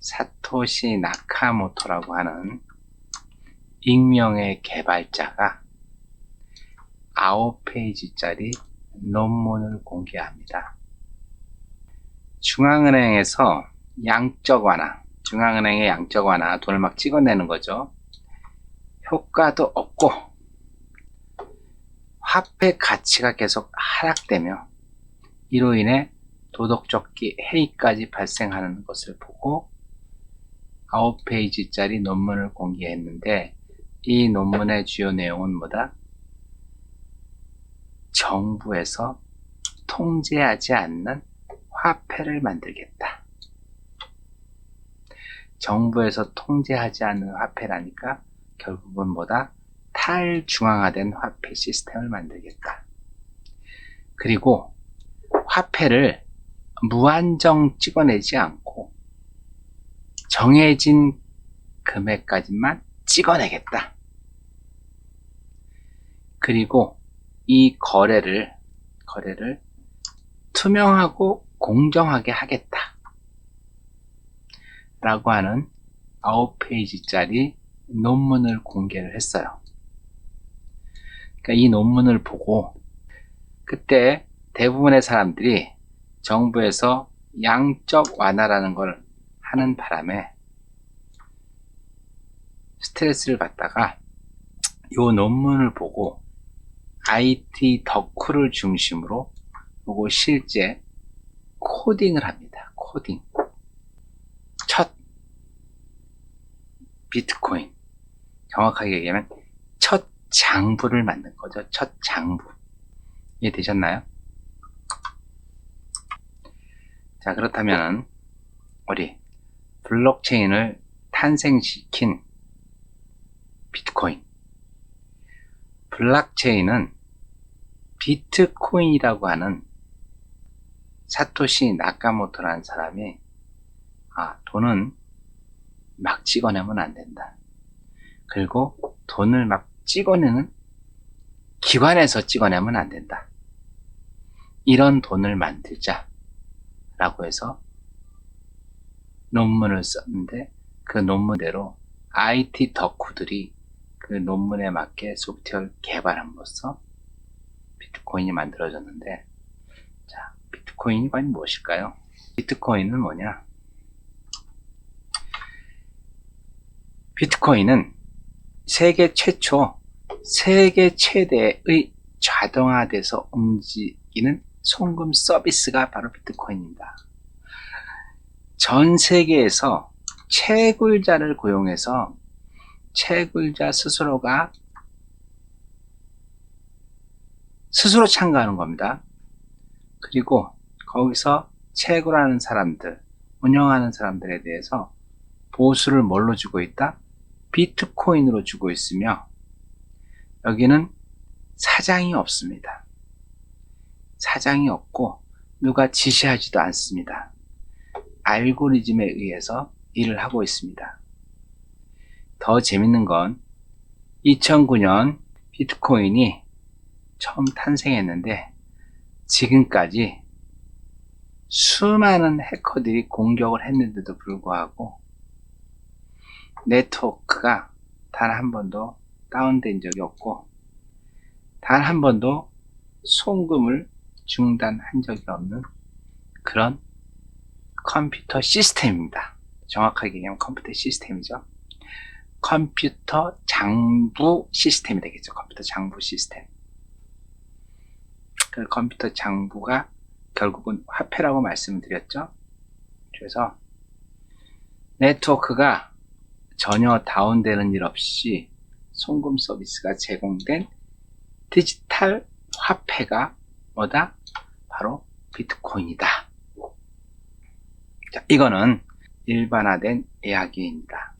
사토시 나카모토라고 하는 익명의 개발자가 9페이지짜리 논문을 공개합니다. 중앙은행에서 양적 완화, 중앙은행의 양적 완화, 돈을 막 찍어내는 거죠. 효과도 없고 화폐 가치가 계속 하락되며 이로 인해 도덕적 해이까지 발생하는 것을 보고 9페이지짜리 논문을 공개했는데, 이 논문의 주요 내용은 뭐다? 정부에서 통제하지 않는 화폐를 만들겠다. 정부에서 통제하지 않는 화폐라니까 결국은 뭐다? 탈중앙화된 화폐 시스템을 만들겠다. 그리고 화폐를 무한정 찍어내지 않고 정해진 금액까지만 찍어내겠다. 그리고 이 거래를 투명하고 공정하게 하겠다 라고 하는 9페이지짜리 논문을 공개를 했어요. 그러니까 이 논문을 보고 그때 대부분의 사람들이 정부에서 양적 완화라는 걸 하는 바람에 스트레스를 받다가 이 논문을 보고 IT 덕후를 중심으로 보고 실제 코딩을 합니다. 코딩. 첫 비트코인, 정확하게 얘기하면 첫 장부를 만든 거죠. 첫 장부. 이해되셨나요? 자, 그렇다면 우리 블록체인을 탄생시킨 비트코인, 블록체인은 비트코인이라고 하는 사토시 나카모토라는 사람이 돈은 막 찍어내면 안 된다. 그리고 돈을 막 찍어내는 기관에서 찍어내면 안 된다. 이런 돈을 만들자 라고 해서 논문을 썼는데, 그 논문대로 IT 덕후들이 그 논문에 맞게 소프트웨어를 개발함으로써 비트코인이 만들어졌는데, 자, 비트코인이 과연 무엇일까요? 비트코인은 뭐냐? 비트코인은 세계 최초, 세계 최대의 자동화돼서 움직이는 송금 서비스가 바로 비트코인입니다. 전 세계에서 채굴자를 고용해서 채굴자 스스로가 스스로 참가하는 겁니다. 그리고 거기서 채굴하는 사람들, 운영하는 사람들에 대해서 보수를 뭘로 주고 있다? 비트코인으로 주고 있으며, 여기는 사장이 없습니다. 사장이 없고 누가 지시하지도 않습니다. 알고리즘에 의해서 일을 하고 있습니다. 더 재밌는 건 2009년 비트코인이 처음 탄생했는데 지금까지 수많은 해커들이 공격을 했는데도 불구하고 네트워크가 단 한 번도 다운된 적이 없고 단 한 번도 송금을 중단한 적이 없는 그런 컴퓨터 시스템입니다. 정확하게 얘기하면 컴퓨터 시스템이죠. 컴퓨터 장부 시스템이 되겠죠. 컴퓨터 장부 시스템. 그 컴퓨터 장부가 결국은 화폐라고 말씀드렸죠. 그래서 네트워크가 전혀 다운되는 일 없이 송금 서비스가 제공된 디지털 화폐가 뭐다? 바로 비트코인이다. 자, 이거는 일반화된 이야기입니다.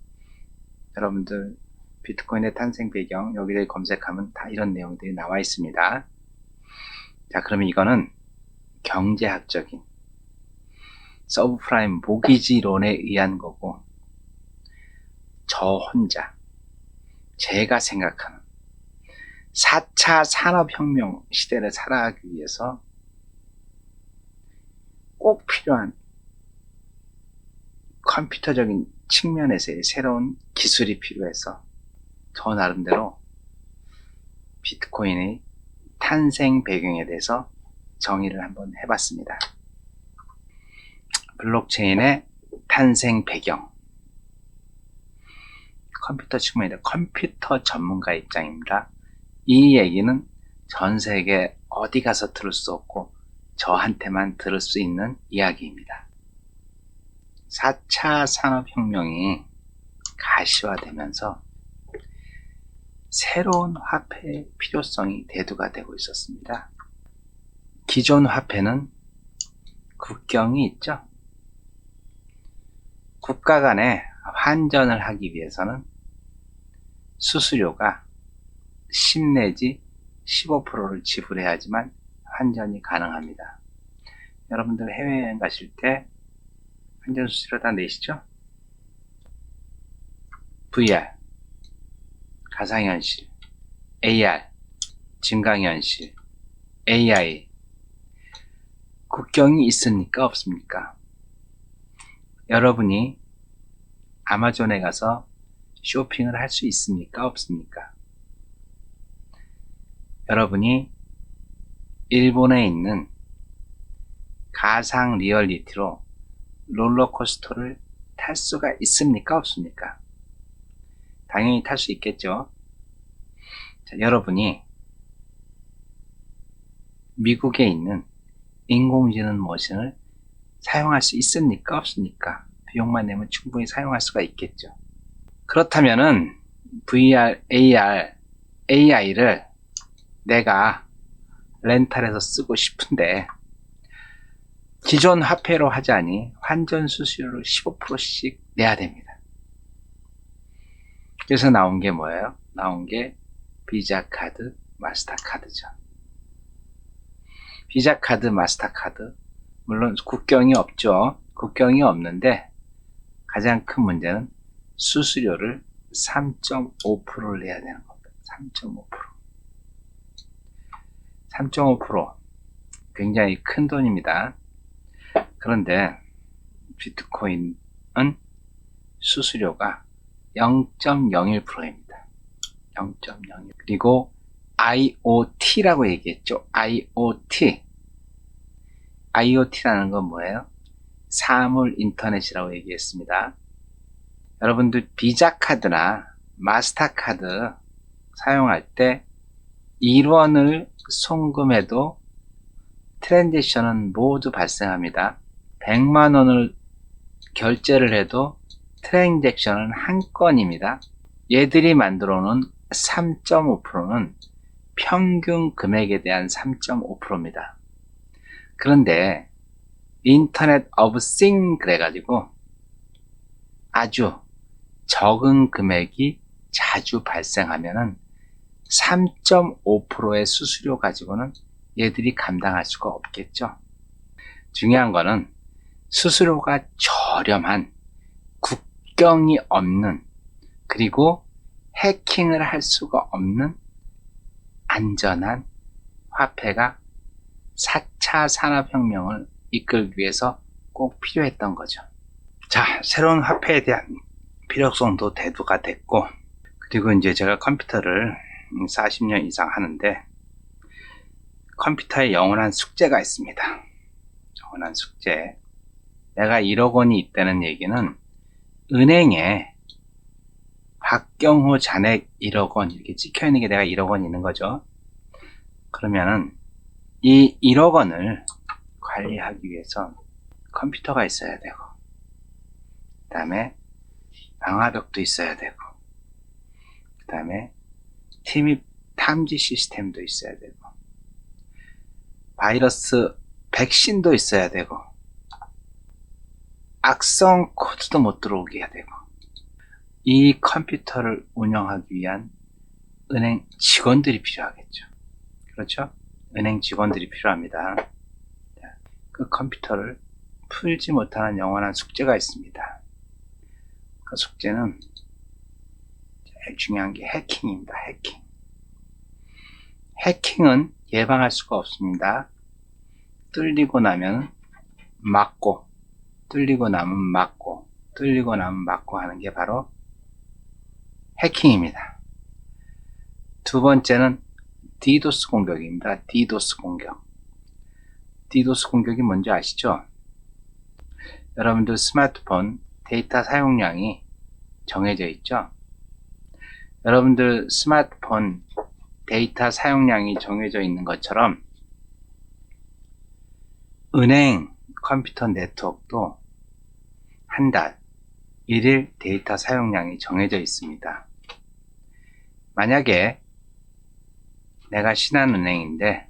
여러분들 비트코인의 탄생 배경 여기를 검색하면 다 이런 내용들이 나와 있습니다. 자, 그러면 이거는 경제학적인 서브프라임 모기지론에 의한 거고, 저 혼자 제가 생각하는 4차 산업혁명 시대를 살아가기 위해서 꼭 필요한 컴퓨터적인 측면에서의 새로운 기술이 필요해서 저 나름대로 비트코인의 탄생 배경에 대해서 정의를 한번 해봤습니다. 블록체인의 탄생 배경, 컴퓨터 측면이다. 컴퓨터 전문가 입장입니다. 이 얘기는 전 세계 어디 가서 들을 수 없고 저한테만 들을 수 있는 이야기입니다. 4차 산업혁명이 가시화되면서 새로운 화폐의 필요성이 대두가 되고 있었습니다. 기존 화폐는 국경이 있죠. 국가 간에 환전을 하기 위해서는 수수료가 10 내지 15%를 지불해야지만 환전이 가능합니다. 여러분들 해외여행 가실 때 환전 수수료 다 내시죠? VR, 가상현실, AR, 증강현실, AI, 국경이 있습니까? 없습니까? 여러분이 아마존에 가서 쇼핑을 할 수 있습니까? 없습니까? 여러분이 일본에 있는 가상 리얼리티로 롤러코스터를 탈 수가 있습니까? 없습니까? 당연히 탈 수 있겠죠. 자, 여러분이 미국에 있는 인공지능 머신을 사용할 수 있습니까? 없습니까? 비용만 내면 충분히 사용할 수가 있겠죠. 그렇다면은 VR, AR, AI를 내가 렌탈해서 쓰고 싶은데 기존 화폐로 하자니 환전 수수료를 15%씩 내야 됩니다. 그래서 나온 게 뭐예요? 나온 게 비자 카드, 마스터카드죠. 비자 카드, 마스터카드, 물론 국경이 없죠. 국경이 없는데 가장 큰 문제는 수수료를 3.5%를 내야 되는 겁니다. 3.5%. 3.5% 굉장히 큰 돈입니다. 그런데 비트코인은 수수료가 0.01%입니다. 0.01. 그리고 IoT라고 얘기했죠. IoT라는 건 뭐예요? 사물 인터넷이라고 얘기했습니다. 여러분들 비자 카드나 마스터카드 사용할 때 1원을 송금해도 트랜잭션은 모두 발생합니다. 100만 원을 결제를 해도 트랜잭션은 한 건입니다. 얘들이 만들어 놓은 3.5%는 평균 금액에 대한 3.5%입니다. 그런데 인터넷 오브 싱 그래가지고 아주 적은 금액이 자주 발생하면은 3.5%의 수수료 가지고는 얘들이 감당할 수가 없겠죠. 중요한 거는 수수료가 저렴한, 국경이 없는, 그리고 해킹을 할 수가 없는 안전한 화폐가 4차 산업혁명을 이끌기 위해서 꼭 필요했던 거죠. 자, 새로운 화폐에 대한 필요성도 대두가 됐고, 그리고 이제 제가 컴퓨터를 40년 이상 하는데 컴퓨터에 영원한 숙제가 있습니다. 영원한 숙제. 내가 1억 원이 있다는 얘기는 은행에 박경호 잔액 1억 원 이렇게 찍혀 있는 게 내가 1억 원 있는 거죠. 그러면은 이 1억 원을 관리하기 위해서 컴퓨터가 있어야 되고, 그 다음에 방화벽도 있어야 되고, 그 다음에 팀입 탐지 시스템도 있어야 되고, 바이러스 백신도 있어야 되고, 악성 코드도 못 들어오게 해야 되고, 이 컴퓨터를 운영하기 위한 은행 직원들이 필요하겠죠. 그렇죠? 은행 직원들이 필요합니다. 그 컴퓨터를 풀지 못하는 영원한 숙제가 있습니다. 그 숙제는 제일 중요한 게 해킹입니다. 해킹. 해킹은 예방할 수가 없습니다. 뚫리고 나면 막고, 뚫리고 나면 막고, 뚫리고 나면 막고 하는 게 바로 해킹입니다. 두 번째는 DDoS 공격입니다. DDoS 공격. DDoS 공격이 뭔지 아시죠? 여러분들 스마트폰 데이터 사용량이 정해져 있죠? 여러분들 스마트폰 데이터 사용량이 정해져 있는 것처럼 은행 컴퓨터 네트워크도 한 달 1일 데이터 사용량이 정해져 있습니다. 만약에 내가 신한은행인데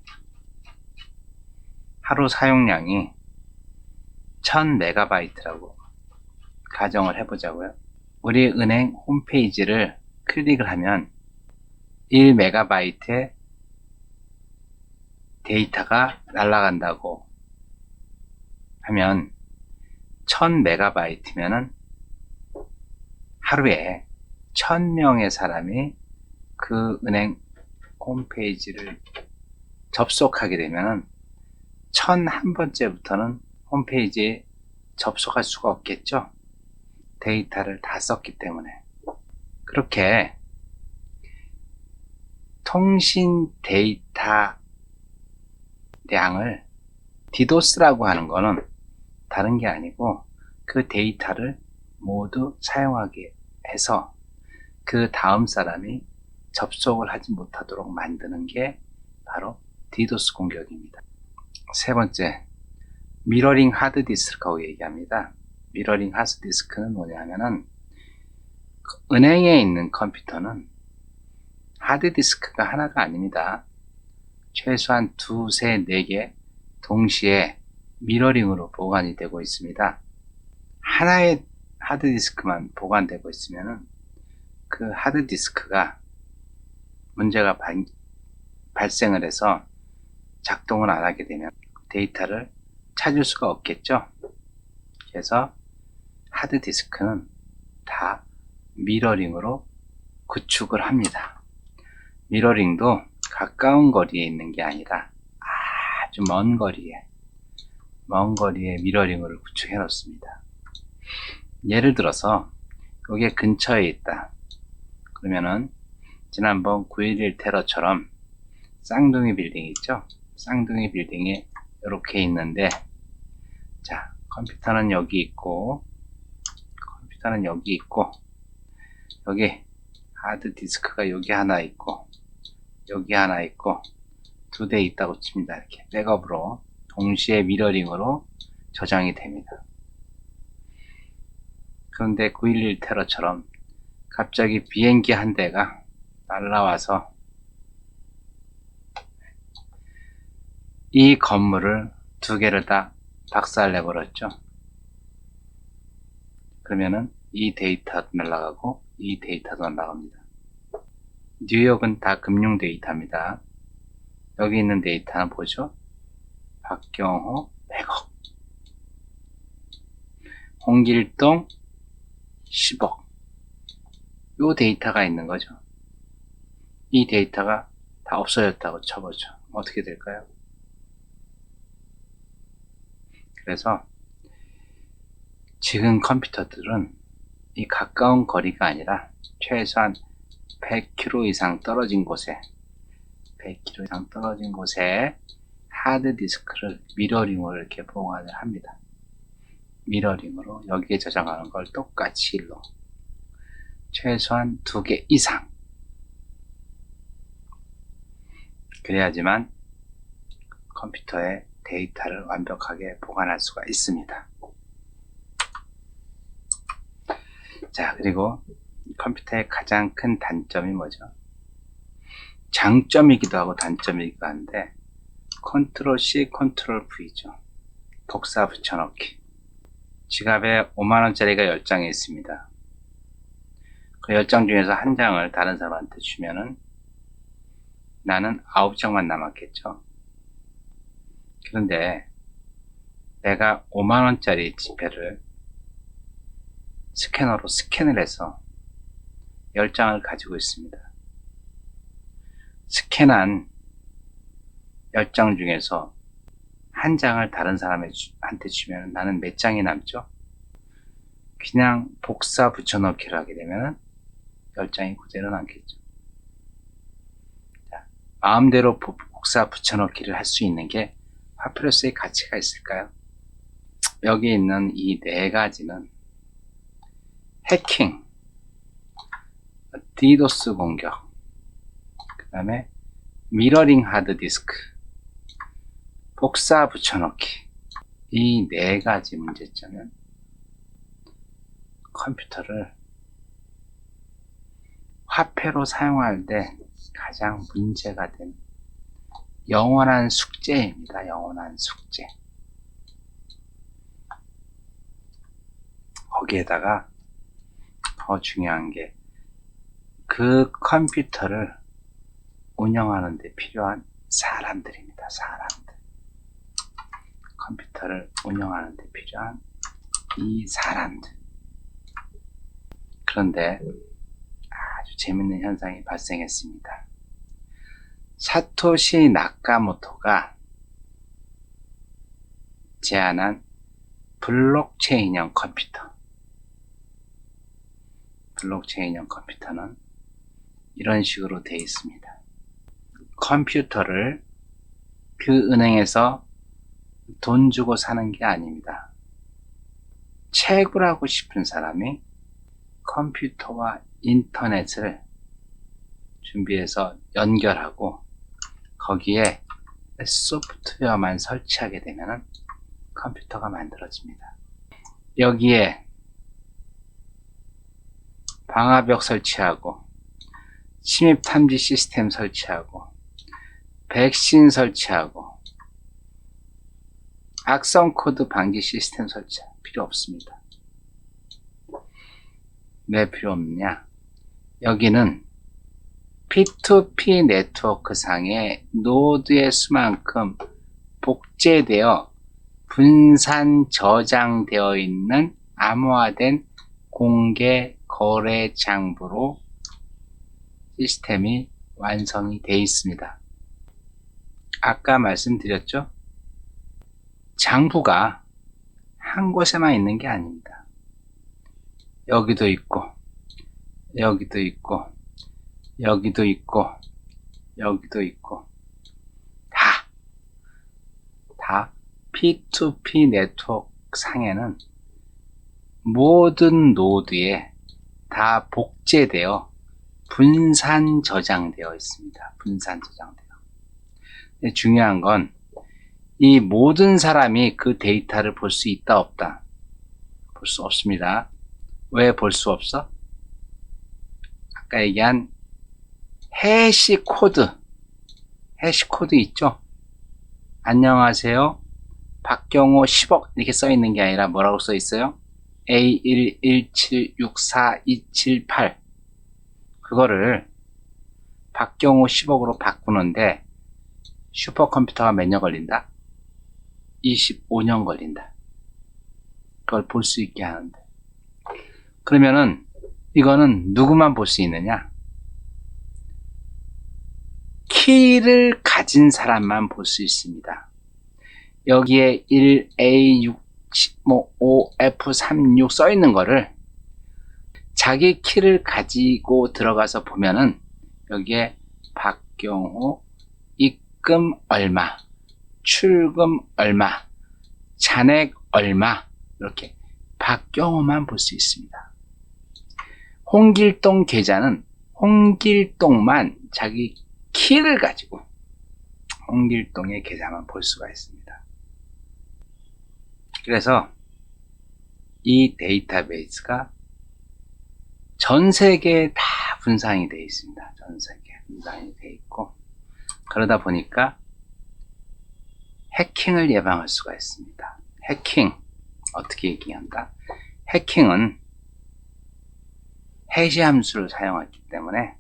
하루 사용량이 1000MB라고 가정을 해보자고요. 우리 은행 홈페이지를 클릭을 하면 1MB의 데이터가 날아간다고 하면 1000MB면은 하루에 1000명의 사람이 그 은행 홈페이지를 접속하게 되면 1001번째부터는 홈페이지에 접속할 수가 없겠죠. 데이터를 다 썼기 때문에. 그렇게 통신 데이터 량을 DDoS라고 하는 거는 다른 게 아니고 그 데이터를 모두 사용하게 해서 그 다음 사람이 접속을 하지 못하도록 만드는 게 바로 DDoS 공격입니다. 세 번째, 미러링 하드디스크라고 얘기합니다. 미러링 하드디스크는 뭐냐면은 은행에 있는 컴퓨터는 하드디스크가 하나가 아닙니다. 최소한 2, 3, 4개 동시에 미러링으로 보관이 되고 있습니다. 하나의 하드디스크만 보관되고 있으면 그 하드디스크가 문제가 발생을 해서 작동을 안 하게 되면 데이터를 찾을 수가 없겠죠. 그래서 하드디스크는 다 미러링으로 구축을 합니다. 미러링도 가까운 거리에 있는 게 아니라 아주 먼 거리에 미러링을 구축해 놓습니다. 예를 들어서 여기 근처에 있다. 그러면은 지난번 9.11 테러처럼 쌍둥이 빌딩 있죠? 쌍둥이 빌딩이 이렇게 있는데, 자, 컴퓨터는 여기 있고 여기 하드디스크가 여기 하나 있고 여기 하나 있고 2대 있다고 칩니다. 이렇게 백업으로 동시에 미러링으로 저장이 됩니다. 그런데 9.11 테러처럼 갑자기 비행기 한 대가 날아와서 이 건물을 2개를 다 박살내버렸죠. 그러면은 이 데이터도 날아가고 이 데이터도 날아갑니다. 뉴욕은 다 금융 데이터입니다. 여기 있는 데이터는 뭐죠? 박경호 100억, 홍길동 10억, 요 데이터가 있는 거죠. 이 데이터가 다 없어졌다고 쳐보죠. 어떻게 될까요? 그래서 지금 컴퓨터들은 이 가까운 거리가 아니라 최소한 100km 이상 떨어진 곳에 하드디스크를 미러링으로 이렇게 보관을 합니다. 미러링으로 여기에 저장하는 걸 똑같이 일로 최소한 2개 이상, 그래야지만 컴퓨터에 데이터를 완벽하게 보관할 수가 있습니다. 자, 그리고 컴퓨터의 가장 큰 단점이 뭐죠? 장점이기도 하고 단점이기도 한데, 컨트롤 C, 컨트롤 V죠. 복사 붙여넣기. 지갑에 5만원짜리가 10장이 있습니다. 그 10장 중에서 한 장을 다른 사람한테 주면은 나는 9장만 남았겠죠. 그런데 내가 5만원짜리 지폐를 스캐너로 스캔을 해서 10장을 가지고 있습니다. 스캔한 10장 중에서 한 장을 다른 사람한테 주면 나는 몇 장이 남죠? 그냥 복사 붙여넣기를 하게 되면 10장이 그대로 남겠죠. 자, 마음대로 복사 붙여넣기를 할 수 있는 게 파피루스의 가치가 있을까요? 여기 있는 이 네 가지는 해킹, 디도스 공격, 그 다음에 미러링 하드디스크, 복사 붙여넣기, 이 네 가지 문제점은 컴퓨터를 화폐로 사용할 때 가장 문제가 된 영원한 숙제입니다. 영원한 숙제. 거기에다가 더 중요한 게 그 컴퓨터를 운영하는 데 필요한 사람들입니다. 사람들. 컴퓨터를 운영하는 데 필요한 이 사람들. 그런데 아주 재밌는 현상이 발생했습니다. 사토시 나카모토가 제안한 블록체인형 컴퓨터. 블록체인형 컴퓨터는 이런 식으로 되어 있습니다. 컴퓨터를 그 은행에서 돈 주고 사는 게 아닙니다. 채굴하고 싶은 사람이 컴퓨터와 인터넷을 준비해서 연결하고 거기에 소프트웨어만 설치하게 되면 컴퓨터가 만들어집니다. 여기에 방화벽 설치하고 침입 탐지 시스템 설치하고 백신 설치하고 악성 코드 방지 시스템 설치 필요 없습니다. 왜 필요 없느냐? 여기는 P2P 네트워크 상의 노드의 수만큼 복제되어 분산 저장되어 있는 암호화된 공개 거래 장부로 시스템이 완성이 되어 있습니다. 아까 말씀드렸죠? 장부가 한 곳에만 있는 게 아닙니다. 여기도 있고, 여기도 있고, 여기도 있고, 여기도 있고, 다 P2P 네트워크 상에는 모든 노드에 다 복제되어 분산 저장되어 있습니다. 분산 저장되어. 근데 중요한 건 이 모든 사람이 그 데이터를 볼 수 있다 없다? 볼 수 없습니다. 왜 볼 수 없어? 아까 얘기한 해시 코드 있죠? 안녕하세요. 박경호 10억 이렇게 써 있는 게 아니라 뭐라고 써 있어요? A117642778 그거를 박경호 10억으로 바꾸는데 슈퍼컴퓨터가 몇 년 걸린다? 25년 걸린다. 그걸 볼 수 있게 하는데. 그러면은 이거는 누구만 볼 수 있느냐? 키를 가진 사람만 볼 수 있습니다. 여기에 1A655F36 써 있는 거를 자기 키를 가지고 들어가서 보면은 여기에 박경호 입금 얼마, 출금 얼마, 잔액 얼마 이렇게 박경호만 볼 수 있습니다. 홍길동 계좌는 홍길동만 자기 키를 가지고 홍길동의 계좌만 볼 수가 있습니다. 그래서 이 데이터베이스가 전 세계에 다 분산이 되어 있습니다. 전 세계에 분산이 되어 있고 그러다 보니까 해킹을 예방할 수가 있습니다. 해킹 어떻게 얘기한다? 해킹은 해시 함수를 사용했기 때문에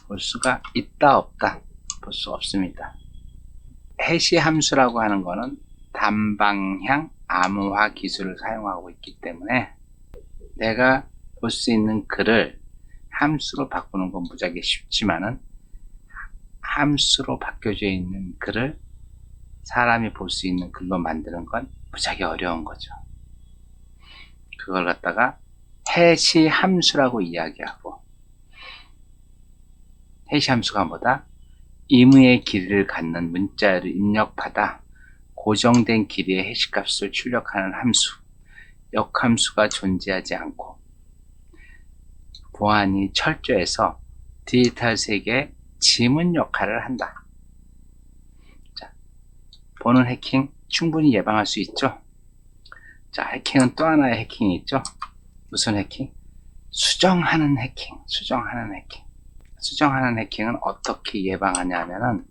볼 수가 있다 없다? 볼 수 없습니다. 해시 함수라고 하는 거는 단방향 암호화 기술을 사용하고 있기 때문에 내가 볼 수 있는 글을 함수로 바꾸는 건 무지하게 쉽지만은 함수로 바뀌어져 있는 글을 사람이 볼 수 있는 글로 만드는 건 무지하게 어려운 거죠. 그걸 갖다가 해시 함수라고 이야기하고, 해시 함수가 뭐다? 임의의 길이를 갖는 문자를 입력받아 고정된 길이의 해시값을 출력하는 함수, 역함수가 존재하지 않고 보안이 철저해서 디지털 세계의 지문 역할을 한다. 자, 보는 해킹 충분히 예방할 수 있죠. 자, 해킹은 또 하나의 해킹이 있죠. 무슨 해킹? 수정하는 해킹. 수정하는 해킹은 어떻게 예방하냐 하면은,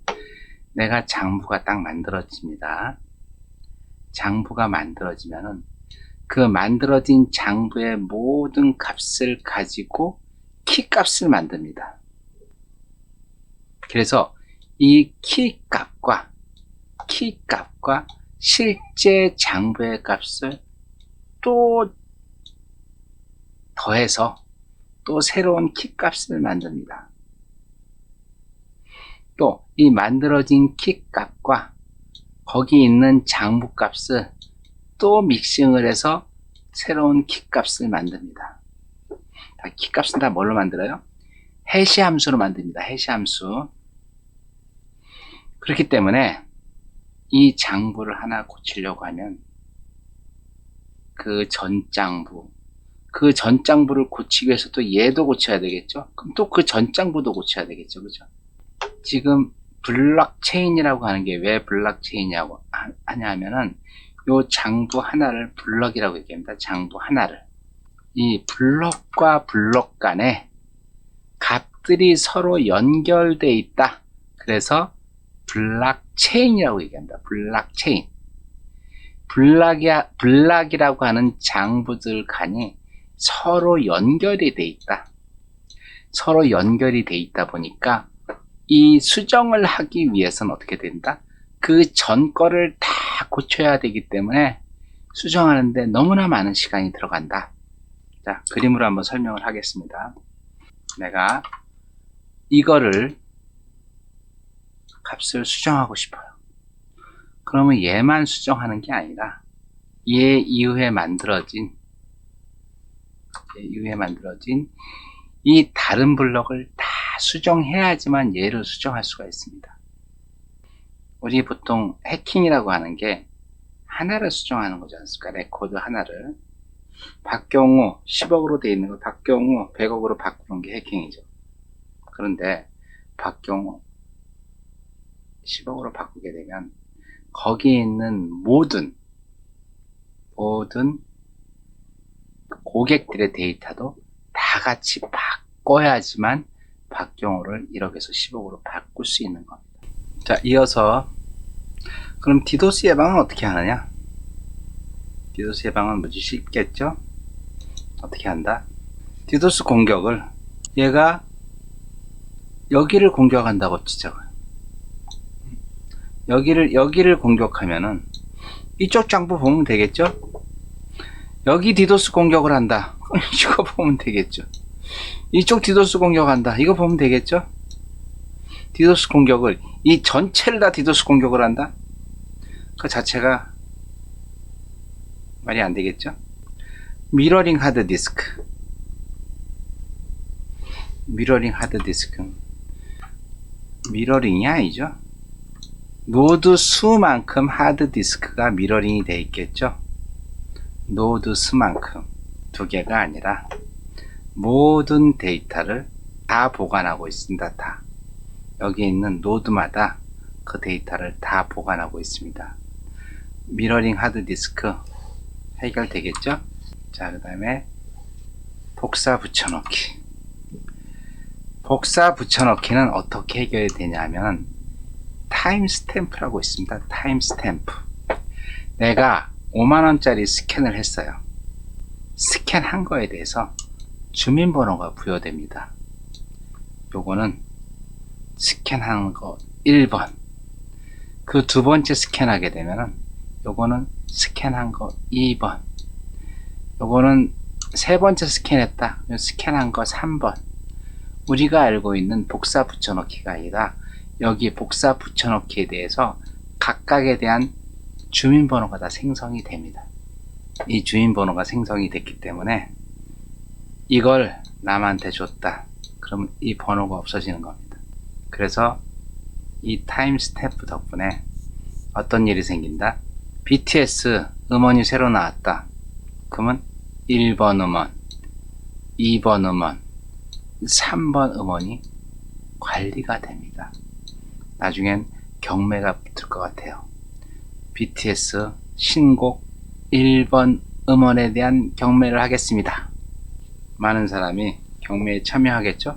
내가 장부가 딱 만들어집니다. 장부가 만들어지면은 그 만들어진 장부의 모든 값을 가지고 키 값을 만듭니다. 그래서 이 키 값과 실제 장부의 값을 또 더해서 또 새로운 키 값을 만듭니다. 또 이 만들어진 키 값과 거기 있는 장부 값을 또 믹싱을 해서 새로운 키 값을 만듭니다. 키 값은 다 뭘로 만들어요? 해시 함수로 만듭니다. 해시 함수. 그렇기 때문에 이 장부를 하나 고치려고 하면 그 전 장부를 고치기 위해서 또 얘도 고쳐야 되겠죠? 그럼 또 그 전 장부도 고쳐야 되겠죠? 그죠? 지금 블록체인이라고 하는 게 왜 블록체인이라고 하냐 하면은, 요 장부 하나를 블록이라고 얘기합니다. 장부 하나를. 이 블록과 블록 간에 값들이 서로 연결되어 있다. 그래서 블록체인이라고 얘기합니다. 블록체인. 블록이라고 하는 장부들 간이 서로 연결이 돼 있다. 서로 연결이 돼 있다 보니까 이 수정을 하기 위해서는 어떻게 된다? 그 전 거를 다 고쳐야 되기 때문에 수정하는데 너무나 많은 시간이 들어간다. 자, 그림으로 한번 설명을 하겠습니다. 내가 이거를 값을 수정하고 싶어요. 그러면 얘만 수정하는 게 아니라 얘 이후에 만들어진 이 다른 블럭을 다 수정해야지만 얘를 수정할 수가 있습니다. 우리 보통 해킹이라고 하는 게 하나를 수정하는 거지 않습니까? 레코드 하나를. 박경우 10억으로 되어 있는 걸 박경우 100억으로 바꾸는 게 해킹이죠. 그런데 박경우 10억으로 바꾸게 되면 거기에 있는 모든 고객들의 데이터도 다 같이 바꿔야지만 박경호를 1억에서 10억으로 바꿀 수 있는 겁니다. 자, 이어서 그럼 디도스 예방은 어떻게 하느냐? 디도스 예방은 무지 쉽겠죠? 어떻게 한다? 디도스 공격을, 얘가 여기를 공격한다고 치자고요. 여기를 공격하면은 이쪽 장부 보면 되겠죠? 여기 디도스 공격을 한다. 이거 보면 되겠죠? 이쪽 디도스 공격한다. 이거 보면 되겠죠? 디도스 공격을, 이 전체를 다 디도스 공격을 한다? 그 자체가 말이 안 되겠죠? 미러링 하드디스크. 미러링 하드디스크는 미러링이 아니죠. 노드 수만큼 하드디스크가 미러링이 되어 있겠죠. 노드 수만큼, 두 개가 아니라 모든 데이터를 다 보관하고 있습니다. 다. 여기 있는 노드마다 그 데이터를 다 보관하고 있습니다. 미러링 하드디스크 해결되겠죠? 자, 그 다음에 복사 붙여넣기. 복사 붙여넣기는 어떻게 해결이 되냐면 타임 스탬프라고 있습니다. 타임 스탬프. 내가 5만원짜리 스캔을 했어요. 스캔한 거에 대해서 주민번호가 부여됩니다. 요거는 스캔한 거 1번. 그 두 번째 스캔하게 되면은 요거는 스캔한 거 2번. 요거는 세 번째 스캔했다. 스캔한 거 3번. 우리가 알고 있는 복사 붙여넣기가 아니라 여기 복사 붙여넣기에 대해서 각각에 대한 주민번호가 다 생성이 됩니다. 이 주민번호가 생성이 됐기 때문에 이걸 남한테 줬다. 그럼 이 번호가 없어지는 겁니다. 그래서 이 타임 스탬프 덕분에 어떤 일이 생긴다? BTS 음원이 새로 나왔다. 그러면 1번 음원, 2번 음원, 3번 음원이 관리가 됩니다. 나중엔 경매가 붙을 것 같아요. BTS 신곡 1번 음원에 대한 경매를 하겠습니다. 많은 사람이 경매에 참여하겠죠?